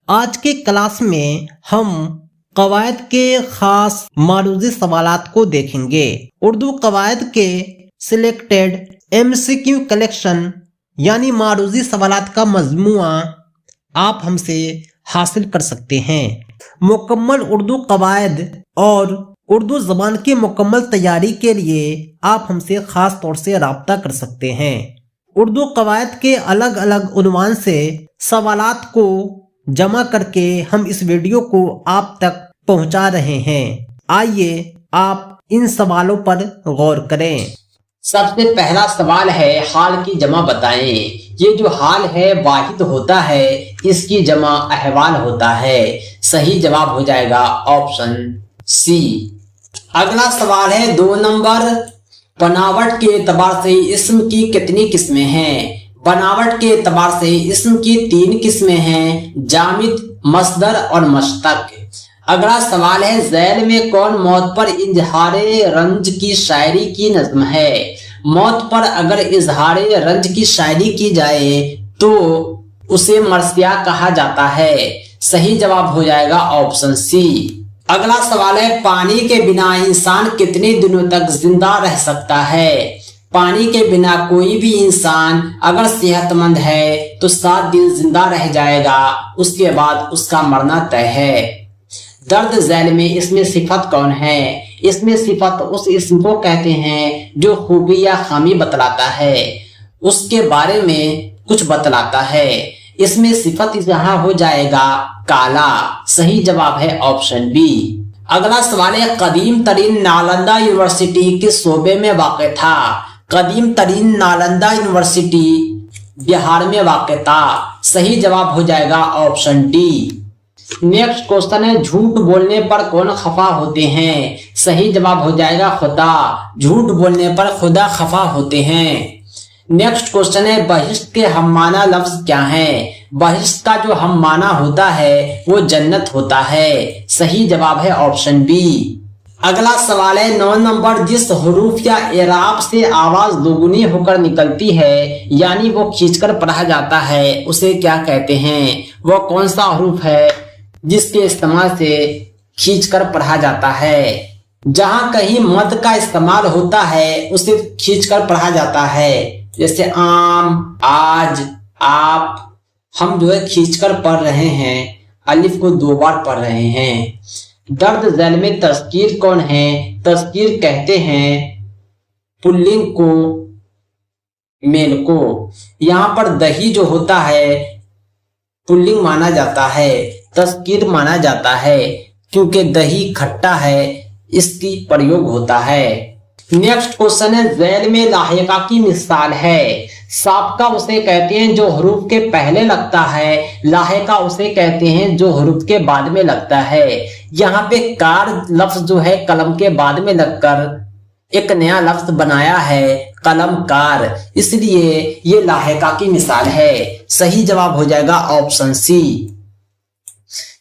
आज के क्लास में हम कवायद के खास मारूजी सवालात को देखेंगे। उर्दू कवायद के सिलेक्टेड MCQ कलेक्शन यानी मारूजी सवालात का मजमुआ आप हमसे हासिल कर सकते हैं। मुकम्मल उर्दू कवायद और उर्दू ज़बान की मुकम्मल तैयारी के लिए आप हमसे ख़ास तौर से राब्ता कर सकते हैं। उर्दू कवायद के अलग अलग उन्वान से सवालात को जमा करके हम इस वीडियो को आप तक पहुंचा रहे हैं। आइए आप इन सवालों पर गौर करें। सबसे पहला सवाल है, हाल की जमा बताएं। ये जो हाल है वाहिद होता है, इसकी जमा अहवाल होता है। सही जवाब हो जाएगा ऑप्शन सी। अगला सवाल है 2 नंबर, बनावट के एतबार से इस्म की कितनी किस्में हैं? बनावट के एतबार से इस्म की 3 किस्में हैं, जामिद, मस्दर और मश्तक। अगला सवाल है, ज़ैल में कौन मौत पर इजहारे रंज की शायरी की नज़्म है? मौत पर अगर इजहारे रंज की शायरी की जाए तो उसे मरसिया कहा जाता है। सही जवाब हो जाएगा ऑप्शन सी। अगला सवाल है, पानी के बिना इंसान कितने दिनों तक जिंदा रह सकता है? पानी के बिना कोई भी इंसान अगर सेहतमंद है तो 7 दिन जिंदा रह जाएगा, उसके बाद उसका मरना तय है। दर्द झैल में इसमें सिफत कौन है? इसमें सिफत उस इस्म को कहते हैं जो खूबी या खामी बतलाता है, उसके बारे में कुछ बतलाता है। इसमें सिफत यहाँ हो जाएगा काला। सही जवाब है ऑप्शन बी। अगला सवाल है, कदीम तरीन नालंदा यूनिवर्सिटी किस सूबे में वाक़ था? कदीम तरीन नालंदा यूनिवर्सिटी बिहार में वाक़ था। सही जवाब हो जाएगा ऑप्शन डी। नेक्स्ट क्वेश्चन है, झूठ बोलने पर कौन खफा होते हैं? सही जवाब हो जाएगा खुदा। झूठ बोलने पर खुदा खफा होते हैं। नेक्स्ट क्वेश्चन है, बहिश्त के हममाना लफ्ज क्या है? बहिश्त का जो हममाना होता है वो जन्नत होता है। सही जवाब है ऑप्शन बी। अगला सवाल है 9 नंबर, जिस हुरूफ या एराब से आवाज दोगुनी होकर निकलती है यानी वो खींचकर पढ़ा जाता है, उसे क्या कहते हैं? वो कौन सा हुरूफ है जिसके इस्तेमाल से खींचकर पढ़ा जाता है? जहां कहीं मद का इस्तेमाल होता है उसे खींचकर पढ़ा जाता है, जैसे आम, आज, आप। हम जो है खींचकर पढ़ रहे हैं, अलिफ को 2 बार पढ़ रहे हैं। दर्द झैल में तज़कीर कौन है? तज़कीर कहते हैं पुल्लिंग को, मेल को। यहाँ पर दही जो होता है पुल्लिंग माना जाता है, तज़कीर माना जाता है, क्योंकि दही खट्टा है, इसकी प्रयोग होता है। नेक्स्ट क्वेश्चन है, ज़ैल में लाहिका की मिसाल है। साबका उसे कहते हैं जो हुरूफ के पहले लगता है, लाहिका उसे कहते हैं जो हुरूफ के बाद में लगता है। यहाँ पे कार लफ्ज जो है कलम के बाद में लगकर एक नया लफ्ज बनाया है, कलम कार, इसलिए ये लाहिका की मिसाल है। सही जवाब हो जाएगा ऑप्शन सी।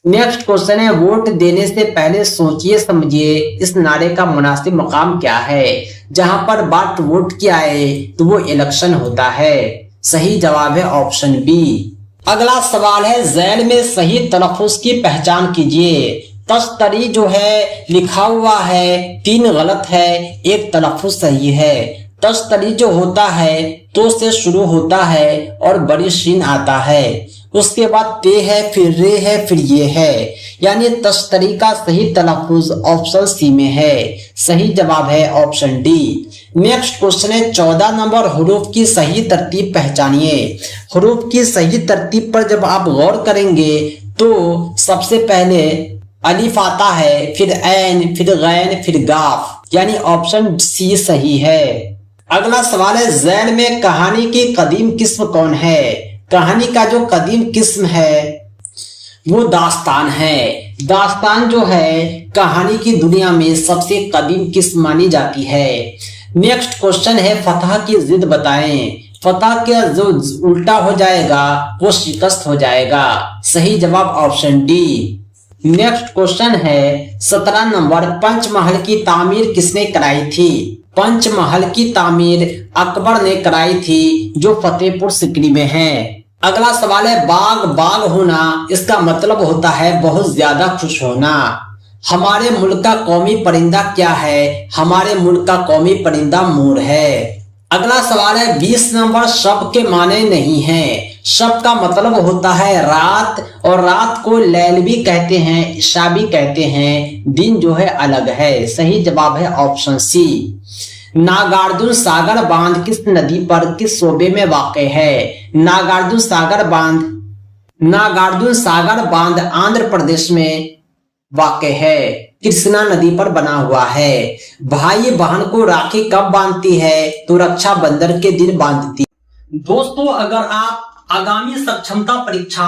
नेक्स्ट क्वेश्चन है, वोट देने से पहले सोचिए समझिए इस नारे का मुनासिब मकाम क्या है? जहां पर बात वोट की आए तो वो इलेक्शन होता है। सही जवाब है ऑप्शन बी। अगला सवाल है, ज़ैल में सही तलफ़ुज़ की पहचान कीजिए। तस्तरी जो है लिखा हुआ है 3 गलत है, 1 तलफ़ुज़ सही है। तस्तरी जो होता है तो से शुरू होता है और बड़ी शीन आता है, उसके बाद ते है, फिर रे है, फिर ये है, यानी तस्तरी का सही तलफ़ुज़ ऑप्शन सी में है। सही जवाब है ऑप्शन डी। नेक्स्ट क्वेश्चन है 14 नंबर, हुरूफ की सही तरतीब पहचानिए। हुरूफ की सही तरतीब पर जब आप गौर करेंगे तो सबसे पहले अलिफ आता है, फिर ऐन, फिर गैन, फिर गाफ, यानी ऑप्शन सी सही है। अगला सवाल है, ज़ैल में कहानी की कदीम किस्म कौन है? कहानी का जो कदीम किस्म है वो दास्तान है। दास्तान जो है कहानी की दुनिया में सबसे कदीम किस्म मानी जाती है। नेक्स्ट क्वेश्चन है, फतह की जिद बताएं। फतह का जो उल्टा हो जाएगा वो शिकस्त हो जाएगा। सही जवाब ऑप्शन डी। नेक्स्ट क्वेश्चन है 17 नंबर, पंचमहल की तामीर किसने कराई थी? पंचमहल की तामीर अकबर ने कराई थी, जो फतेहपुर सिकरी में है। अगला सवाल है बाग बाग होना, इसका मतलब होता है बहुत ज्यादा खुश होना। हमारे मुल्क का कौमी परिंदा क्या है? हमारे मुल्क का कौमी परिंदा मोर है। अगला सवाल है 20 नंबर शब के माने नहीं है। शब का मतलब होता है रात, और रात को लैल भी कहते हैं, ईशा भी कहते हैं, दिन जो है अलग है। सही जवाब है ऑप्शन सी। नागार्जुन सागर बांध किस नदी पर किस सूबे में वाक़ है? नागार्जुन सागर बांध आंध्र प्रदेश में वाक़ है, कृष्णा नदी पर बना हुआ है। भाई बहन को राखी कब बांधती है? तो रक्षाबंधन के दिन बांधती है। दोस्तों, अगर आप आगामी सक्षमता परीक्षा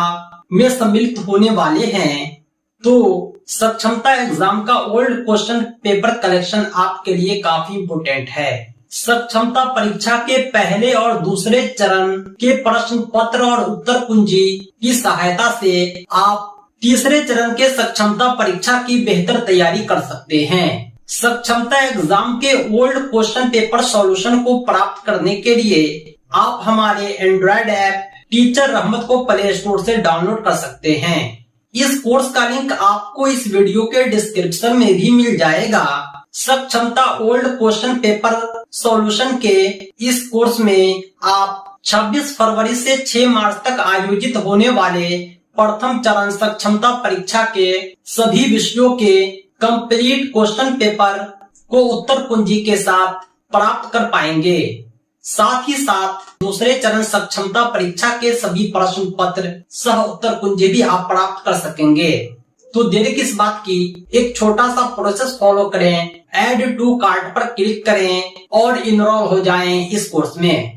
में सम्मिलित होने वाले हैं तो सक्षमता एग्जाम का ओल्ड क्वेश्चन पेपर कलेक्शन आपके लिए काफी इम्पोर्टेंट है। सक्षमता परीक्षा के पहले और दूसरे चरण के प्रश्न पत्र और उत्तर कुंजी की सहायता से आप तीसरे चरण के सक्षमता परीक्षा की बेहतर तैयारी कर सकते हैं। सक्षमता एग्जाम के ओल्ड क्वेश्चन पेपर सॉल्यूशन को प्राप्त करने के लिए आप हमारे एंड्रॉइड ऐप टीचर रहमत को प्ले स्टोर से डाउनलोड कर सकते हैं। इस कोर्स का लिंक आपको इस वीडियो के डिस्क्रिप्शन में भी मिल जाएगा। सक्षमता ओल्ड क्वेश्चन पेपर सॉल्यूशन के इस कोर्स में आप 26 फरवरी से 6 मार्च तक आयोजित होने वाले प्रथम चरण सक्षमता परीक्षा के सभी विषयों के कंप्लीट क्वेश्चन पेपर को उत्तर कुंजी के साथ प्राप्त कर पाएंगे। साथ ही साथ दूसरे चरण सक्षमता परीक्षा के सभी प्रश्न पत्र सह उत्तर कुंजी भी आप प्राप्त कर सकेंगे। तो देर किस बात की, एक छोटा सा प्रोसेस फॉलो करें, ऐड टू कार्ट पर क्लिक करें और इनरोल हो जाएं इस कोर्स में।